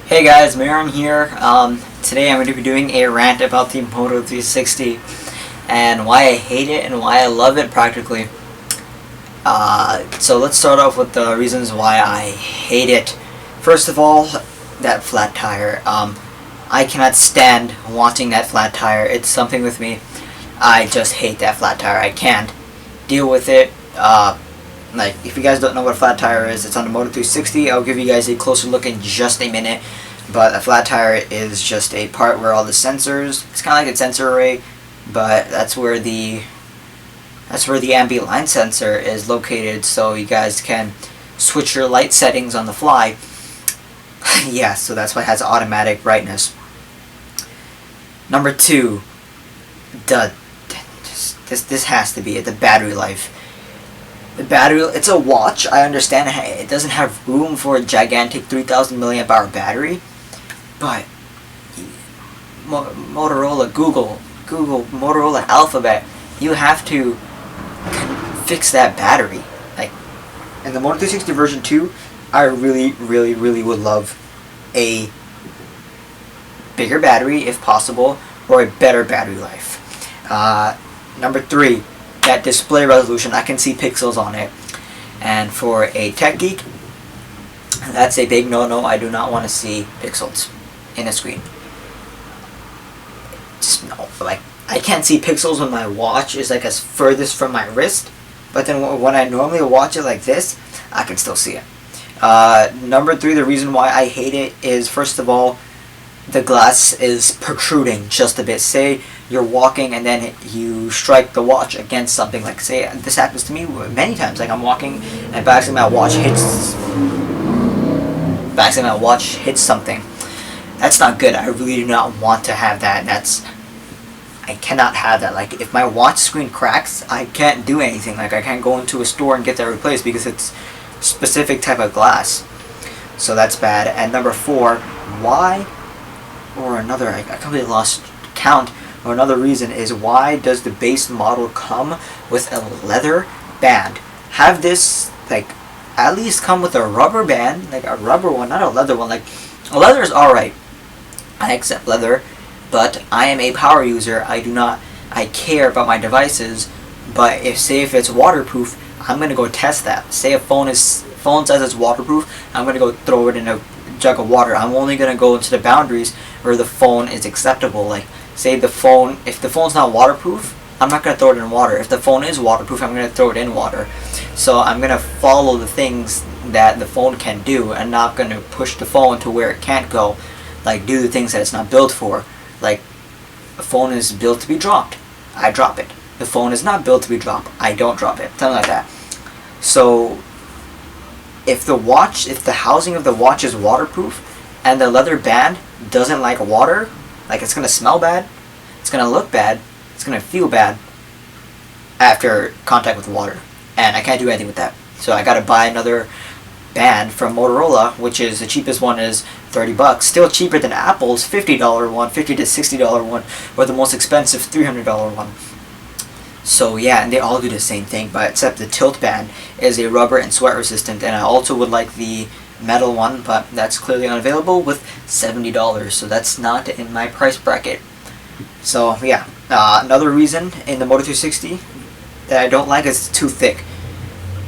Hey guys, Marin here. Today I'm going to be doing a rant about the Moto 360 and why I hate it and why I love it practically. So let's start off with the reasons why I hate it. First of all, that flat tire. I cannot stand watching that flat tire. It's something with me. I just hate that flat tire. I can't deal with it. Like, if you guys don't know what a flat tire is, it's on the Moto 360. I'll give you guys a closer look in just a minute. But a flat tire is just a part where all the sensors, it's kind of like a sensor array, but that's where the ambient line sensor is located, so you guys can switch your light settings on the fly. Yeah, so that's why it has automatic brightness. Number two, this has to be it, the battery life. The battery, it's a watch. I understand it doesn't have room for a gigantic 3,000 milliamp hour battery, but Motorola, Google, Motorola Alphabet, you have to fix that battery. Like, in the Moto 360 version 2, I really would love a bigger battery if possible, or a better battery life. Number three, that display resolution. I can see pixels on it, and for a tech geek, that's a big no-no. I do not want to see pixels in a screen. Just no. Like, I can't see pixels when my watch is like as furthest from my wrist, but then when I normally watch it like this, I can still see it. Number three, the reason why I hate it is, first of all, the glass is protruding just a bit. Say you're walking and then you strike the watch against something. Like, say this happens to me many times. Like, I'm walking and by accident my watch hits something. That's not good. I really do not want to have that. I cannot have that. Like, if my watch screen cracks, I can't do anything. Like, I can't go into a store and get that replaced because it's specific type of glass. So that's bad. And number four, why? Or another, I completely lost count, or another reason is, why does the base model come with a leather band? Have this, like, at least come with a rubber band, like a rubber one, not a leather one. Like, a leather is alright, I accept leather, but I am a power user. I care about my devices, but if it's waterproof, I'm going to go test that. Say a phone says it's waterproof, I'm going to go throw it in a jug of water. I'm only going to go into the boundaries where the phone is acceptable. Like, say if the phone's not waterproof, I'm not going to throw it in water. If the phone is waterproof, I'm going to throw it in water. So I'm going to follow the things that the phone can do, and not going to push the phone to where it can't go. Like, do the things that it's not built for. Like, a phone is built to be dropped, I drop it. The phone is not built to be dropped, I don't drop it. Something like that. So if the housing of the watch is waterproof and the leather band doesn't like water, like, it's going to smell bad, it's going to look bad, it's going to feel bad after contact with water, and I can't do anything with that. So I got to buy another band from Motorola, which is, the cheapest one is $30, still cheaper than Apple's $50 one, $50 to $60 one, or the most expensive $300 one. So yeah, and they all do the same thing, but except the tilt band is a rubber and sweat resistant, and I also would like the metal one, but that's clearly unavailable with $70, so that's not in my price bracket. So yeah, another reason in the Moto 360 that I don't like is it's too thick.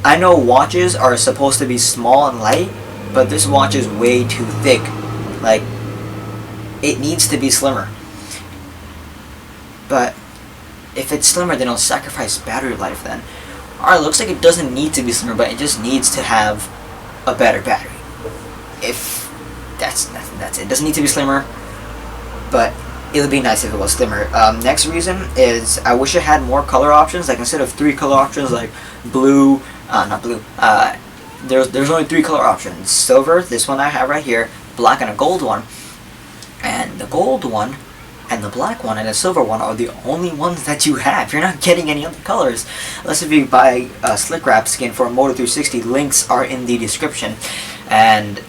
I know watches are supposed to be small and light, but this watch is way too thick. Like, it needs to be slimmer. But if it's slimmer, then it'll sacrifice battery life then. Alright, looks like it doesn't need to be slimmer, but it just needs to have a better battery. If that's it. It doesn't need to be slimmer, but it would be nice if it was slimmer. Next reason is, I wish it had more color options. Like, instead of 3 color options, like blue, not blue, there's only 3 color options. Silver, this one I have right here, black, and a gold one. And the gold one and the black one and the silver one are the only ones that you have. You're not getting any other colors unless if you buy a slick wrap skin for a Moto 360. Links are in the description, and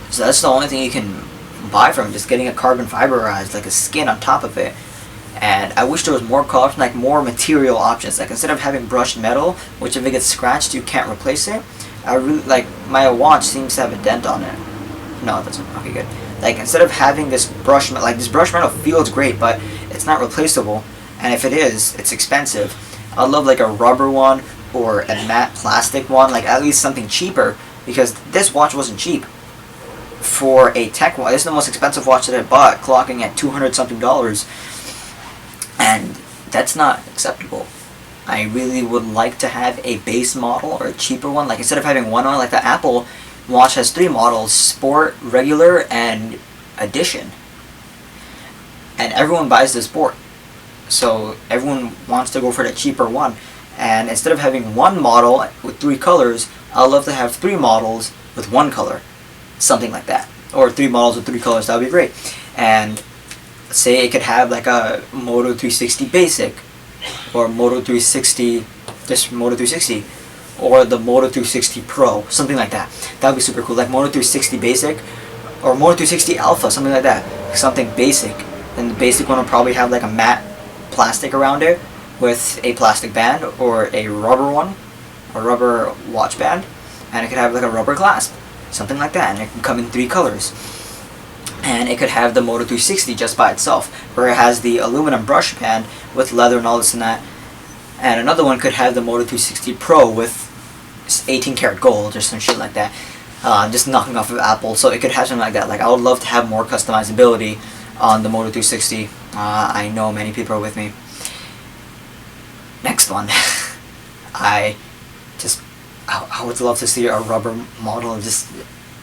so that's the only thing you can buy from, just getting a carbon fiberized, like a skin on top of it. And I wish there was more color, like more material options. Like, instead of having brushed metal, which if it gets scratched you can't replace it, I really like, my watch seems to have a dent on it. No, it doesn't. Okay, good. Like, instead of having this brush, like, this brush metal feels great, but it's not replaceable. And if it is, it's expensive. I'd love, like, a rubber one or a matte plastic one, like, at least something cheaper, because this watch wasn't cheap. For a tech watch, this is the most expensive watch that I bought, clocking at $200-something. And that's not acceptable. I really would like to have a base model or a cheaper one. Like, instead of having one on, like the Apple Watch has 3 models: Sport, Regular, and Edition. And everyone buys the Sport. So everyone wants to go for the cheaper one. And instead of having one model with 3 colors, I'd love to have 3 models with 1 color. Something like that. Or 3 models with 3 colors, that would be great. And say it could have like a Moto 360 Basic, or Moto 360, just Moto 360, or the Moto 360 Pro, something like that. That would be super cool. Like Moto 360 Basic, or Moto 360 Alpha, something like that. Something basic. And the basic one will probably have like a matte plastic around it with a plastic band, or a rubber one, a rubber watch band, and it could have like a rubber clasp, something like that, and it can come in 3 colors. And it could have the Moto 360 just by itself, where it has the aluminum brush band with leather and all this and that. And another one could have the Moto 360 Pro with 18 karat gold or some shit like that. Just knocking off of Apple, so it could have something like that. Like, I would love to have more customizability on the Moto 360. I know many people are with me. Next one. I would love to see a rubber model.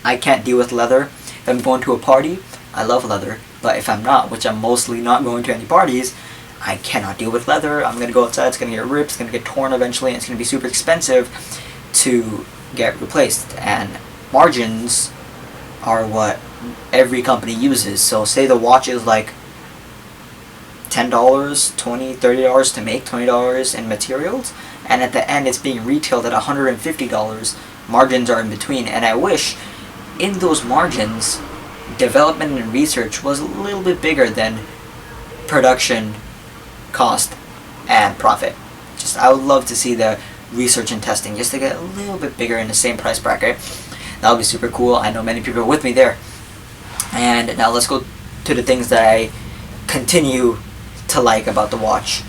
I can't deal with leather. If I'm going to a party, I love leather. But if I'm not, which I'm mostly not going to any parties, I cannot deal with leather. I'm going to go outside, it's going to get ripped, it's going to get torn eventually, and it's going to be super expensive to get replaced. And margins are what every company uses. So say the watch is like $10, $20, $30 to make, $20 in materials, and at the end it's being retailed at $150. Margins are in between, and I wish in those margins development and research was a little bit bigger than production, cost, and profit. I would love to see the research and testing just to get a little bit bigger in the same price bracket. That would be super cool. I know many people are with me there. And now let's go to the things that I continue to like about the watch.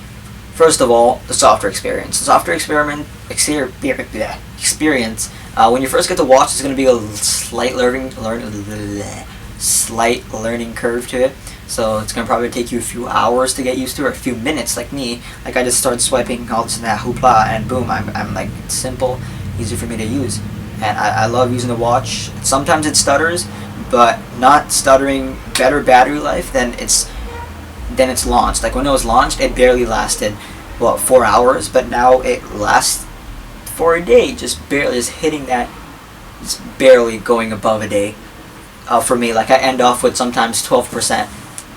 First of all, the software experience. The software experience, when you first get the watch, it's going to be a slight learning curve to it. So it's going to probably take you a few hours to get used to, or a few minutes like me. Like, I just start swiping all this and that hoopla, and boom, I'm like, it's simple, easy for me to use. And I love using the watch. Sometimes it stutters, but not stuttering, better battery life than it's launched. Like, when it was launched, it barely lasted, 4 hours, but now it lasts for a day, just hitting that, just barely going above a day. For me, like, I end off with sometimes 12%.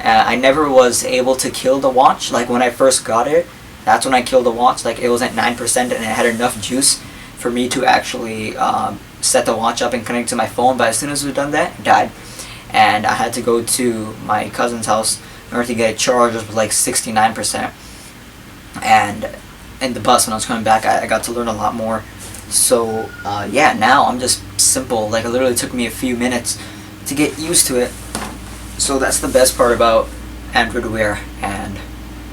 I never was able to kill the watch. Like, when I first got it, that's when I killed the watch. Like, it was at 9% and it had enough juice for me to actually set the watch up and connect to my phone. But as soon as we done that, it died. And I had to go to my cousin's house in order to get it charged with like 69%. And in the bus when I was coming back, I got to learn a lot more. So yeah, now I'm just simple. Like, it literally took me a few minutes to get used to it. So that's the best part about Android Wear. And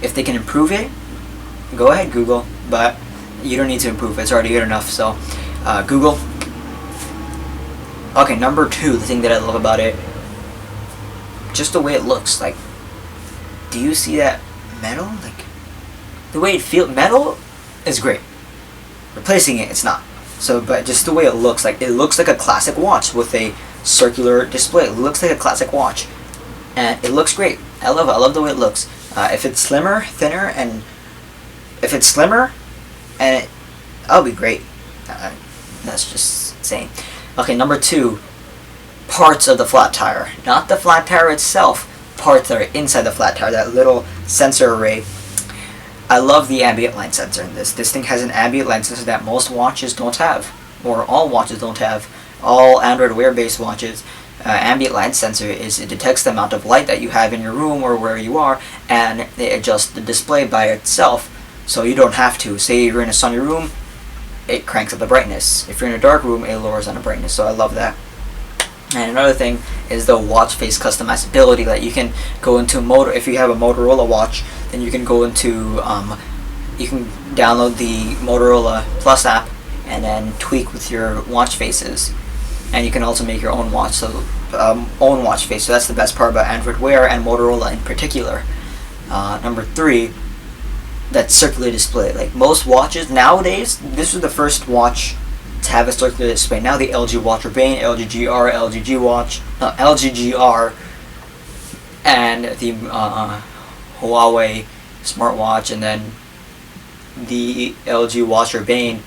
if they can improve it, go ahead, Google. But you don't need to improve it. It's already good enough. So Google. Okay, number 2, the thing that I love about it, just the way it looks. Like, do you see that metal? Like, the way it feels, metal is great. Replacing it, it's not. So, but just the way it looks like a classic watch with a circular display. It looks like a classic watch, and it looks great. I love it. I love the way it looks. If it's slimmer, thinner, and that'll be great. That's just insane. Okay, number 2, parts of the flat tire. Not the flat tire itself, parts that are inside the flat tire, that little sensor array. I love the ambient light sensor in this. This thing has an ambient light sensor that most watches don't have, or all watches don't have. All Android Wear based watches, ambient light sensor is, it detects the amount of light that you have in your room or where you are, and it adjusts the display by itself, so you don't have to. Say you're in a sunny room, it cranks up the brightness. If you're in a dark room, it lowers on the brightness. So I love that. And another thing is the watch face customizability. That you can go into Moto. If you have a Motorola watch, then you can go into you can download the Motorola Plus app and then tweak with your watch faces, and you can also make your own watch. So own watch face. So that's the best part about Android Wear and Motorola in particular. Number 3, that circular display. Like most watches nowadays, this was the first watch to have a circular display. Now the LG Watch Urbane, LG GR, LG G Watch, no, LG GR, and the Huawei smartwatch, and then the LG Watch Urbane,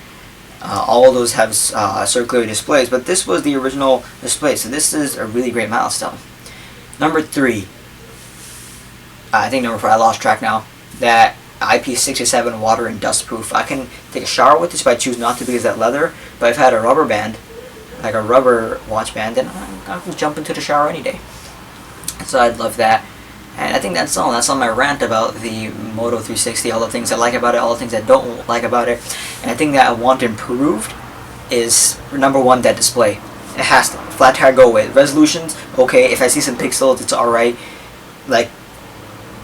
all of those have circular displays, but this was the original display, so this is a really great milestone. Number 3, I think number 4, I lost track now, that IP67 water and dust proof. I can take a shower with this, but I choose not to because of that leather. But if I had a rubber band, like a rubber watch band, then I could jump into the shower any day. So I'd love that. And I think that's all. That's all my rant about the Moto 360, all the things I like about it, all the things I don't like about it. And I think that I want improved is, number 1, that display. It has to. Flat tire, go away. Resolutions, okay. If I see some pixels, it's alright. Like,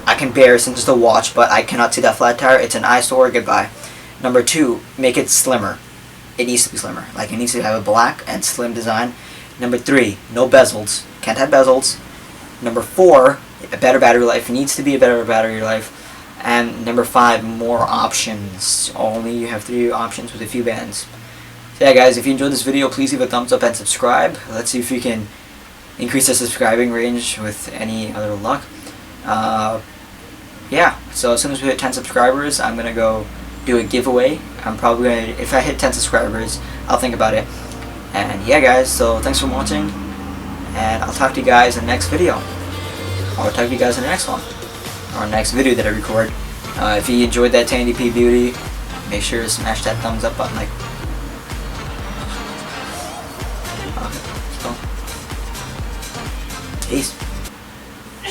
I can bear since it's a watch, but I cannot see that flat tire. It's an eyesore. Goodbye. Number 2, make it slimmer. It needs to be slimmer. Like, it needs to have a black and slim design. Number 3, no bezels. Can't have bezels. Number 4, a better battery life. It needs to be a better battery life. And number 5, more options. Only you have 3 options with a few bands. So yeah, guys, if you enjoyed this video, please leave a thumbs up and subscribe. Let's see if we can increase the subscribing range with any other luck. Yeah, so as soon as we hit 10 subscribers, I'm going to go do a giveaway. I'm probably going to, if I hit 10 subscribers, I'll think about it. And yeah, guys, so thanks for watching, and I'll talk to you guys in the next video. Or I'll talk to you guys in the next one, or next video that I record. If you enjoyed that 1080p beauty, make sure to smash that thumbs up button. Like, okay, so peace.